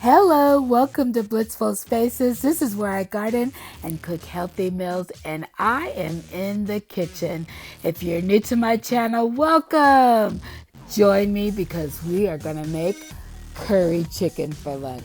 Hello, welcome to Blissful Spaces. This is where I garden and cook healthy meals, and I am in the kitchen. If you're new to my channel, welcome. Join me because we are going to make curry chicken for lunch.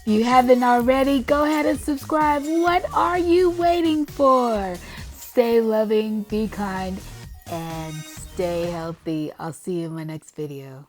If you haven't already, go ahead and subscribe. What are you waiting for? Stay loving, be kind, and stay healthy. I'll see you in my next video.